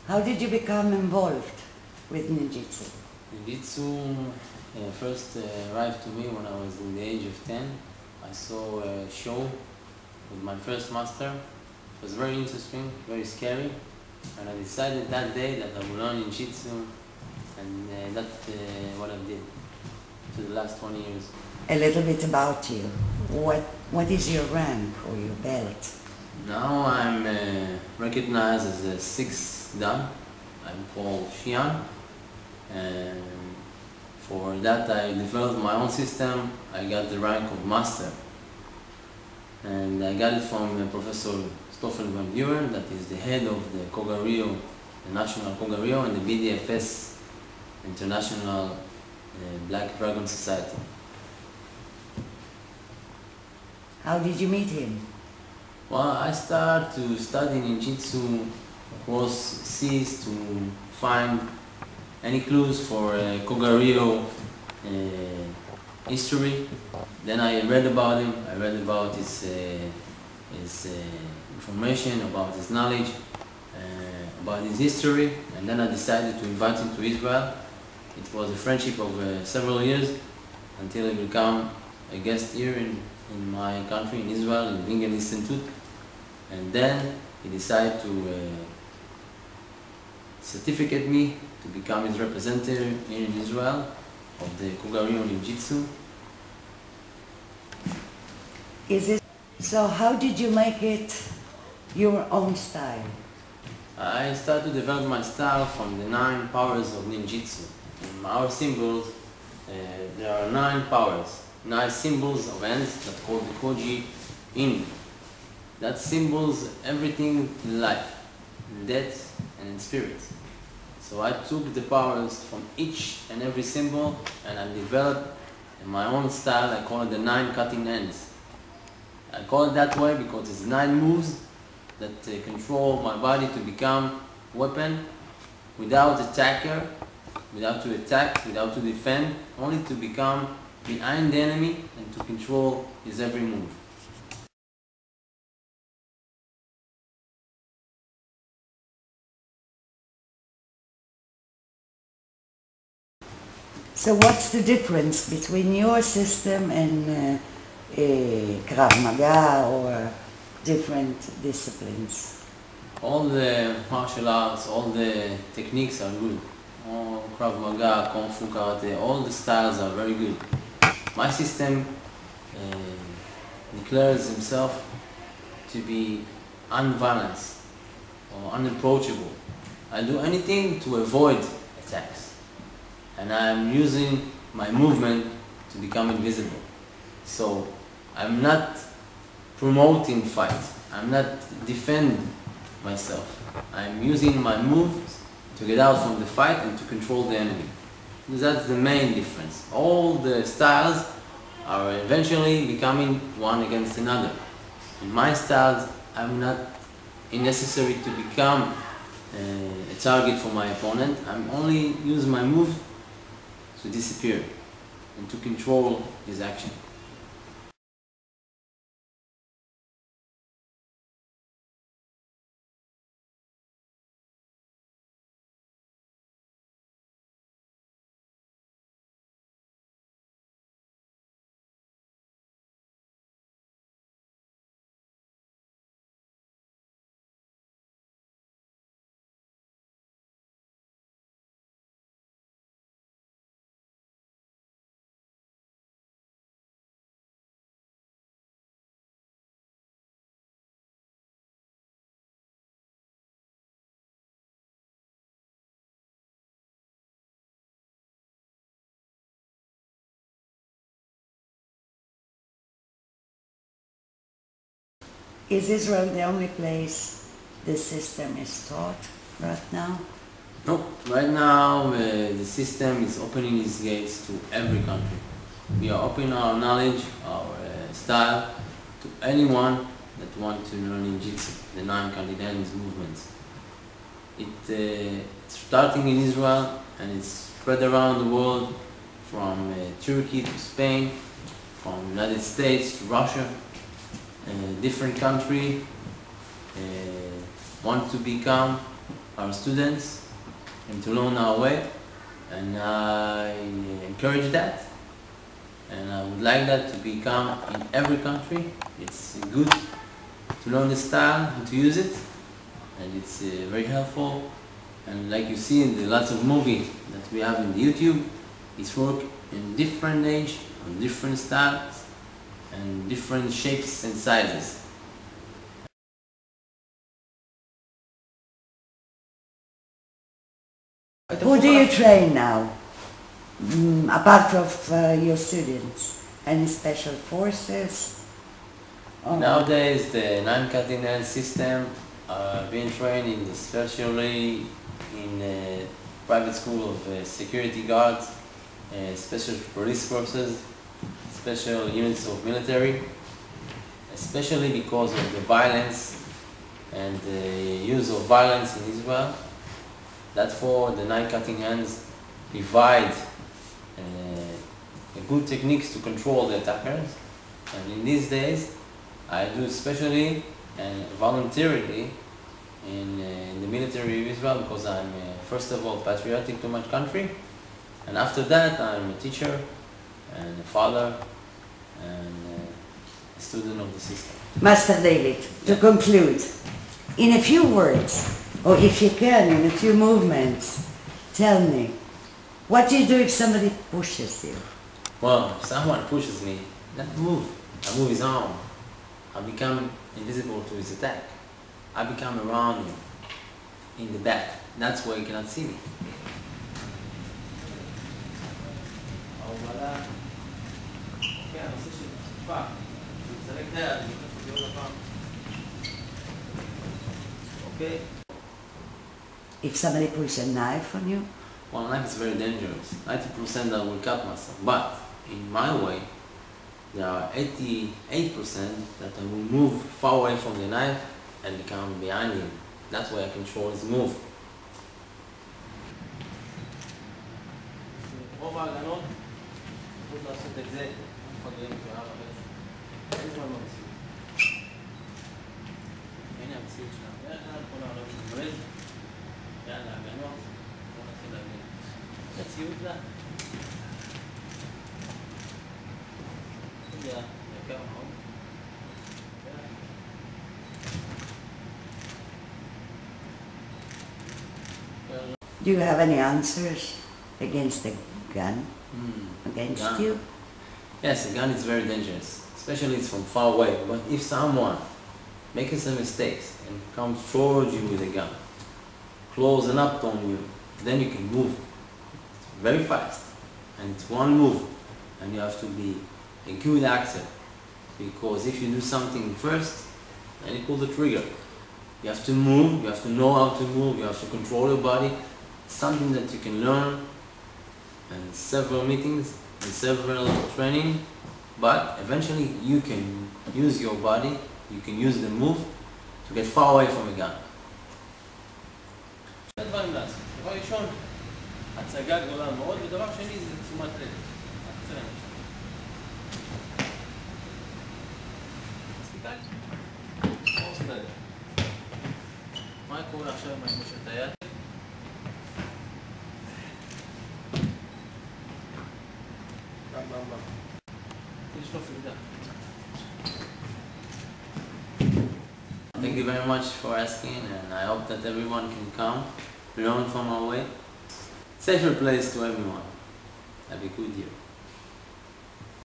How did you become involved with ninjutsu? Ninjutsu first arrived to me when I was in the age of 10. I saw a show with my first master. It was very interesting, very scary, and I decided that day that I would learn ninjutsu, and that's what I did for the last 20 years. A little bit about you. What is your rank or your belt? Now I'm recognized as a 6th Dan. I'm called Xian, and for that I developed my own system. I got the rank of master, and I got it from Professor Stoffel van Buren, that is the head of the Kogario, the National Kogario, and the BDFS, International Black Dragon Society. How did you meet him? Well, I started to study ninjutsu across seas to find any clues for Kogario history. Then I read about him. I read about his information, about his knowledge, about his history, and then I decided to invite him to Israel. It was a friendship of several years until he became a guest here in my country, in Israel, in Bingen Institute. And then he decided to certificate me to become his representative here in Israel of the Kogario Ninjutsu. So how did you make it your own style? I started to develop my style from the 9 powers of ninjutsu. In our symbols, there are 9 powers, 9 symbols of hands that called the Koji In. That symbols everything in life, in death and in spirit. So I took the powers from each and every symbol and I developed in my own style. I call it the 9 cutting ends. I call it that way because it's 9 moves that control my body to become weapon without attacker, without to attack, without to defend, only to become behind the enemy and to control his every move. So what's the difference between your system and Krav Maga or different disciplines? All the martial arts, all the techniques are good. All Krav Maga, Kung Fu, Karate, all the styles are very good. My system declares himself to be unbalanced or unapproachable. I do anything to avoid attacks. And I'm using my movement to become invisible. So I'm not promoting fights. I'm not defending myself. I'm using my moves to get out from the fight and to control the enemy. That's the main difference. All the styles are eventually becoming one against another. In my styles, I'm not necessary to become a target for my opponent. I'm only using my moves to disappear and to control his action. Is Israel the only place this system is taught right now? No, right now the system is opening its gates to every country. We are opening our knowledge, our style to anyone that wants to learn ninjutsu, the 9 Kandidans movements. It's starting in Israel and it's spread around the world, from Turkey to Spain, from United States to Russia. Different country want to become our students and to learn our way, and I encourage that, and I would like that to become in every country. It's good to learn the style and to use it, and it's very helpful. And like you see in the lots of movies that we have in the YouTube, it's work in different age, on different styles, and different shapes and sizes. Who do you train now? Apart from your students? Any special forces? Nowadays, the non-cutting hand system being trained in especially in private school of security guards, special police forces, special units of military, especially because of the violence and the use of violence in Israel. Therefore, the non-cutting hands provide good techniques to control the attackers. And in these days, I do especially and voluntarily in the military of Israel because I'm first of all patriotic to my country, and after that I'm a teacher and a father and a student of the system. Master David, to conclude, in a few words, or if you can, in a few movements, tell me, what do you do if somebody pushes you? Well, if someone pushes me, not move. I move his arm. I become invisible to his attack. I become around him, in the back. That's where he cannot see me. Okay. If somebody pushes a knife on you? Well, knife is very dangerous. 90% I will cut myself. But in my way, there are 88% that I will move far away from the knife and become behind him. That's why I control his move. רוב ההגנות יכולות לעשות את זה, אף אחד לא יקרה הרבה. אין זמן במציאות. הנה המציאות שלנו. יאללה, כל העולם מתגמל. יאללה, הגנות. בואו נתחיל להגן. המציאות לה. זה יקר מאוד. Do you have any answers against the gun? Against gun. you? Yes, a gun is very dangerous, especially it's from far away. But if someone making some mistakes and comes towards you with a gun, closing up on you, then you can move very fast. And it's one move, and you have to be a good actor, because if you do something first, then you pull the trigger. You have to move, you have to know how to move, you have to control your body. It's something that you can learn in several meetings, in several training, but eventually you can use your body, you can use the move to get far away from a gun. שני דברים לעשות. דבר ראשון, הצגה גדולה מאוד, ודבר שני זה תשומת לב. קצר למשל. מספיקה? מה עושה את זה? מה קורה עכשיו אם אני מושך את היד? Thank you very much for asking, and I hope that everyone can come, learn from our way. Safer place to everyone. Have a good year.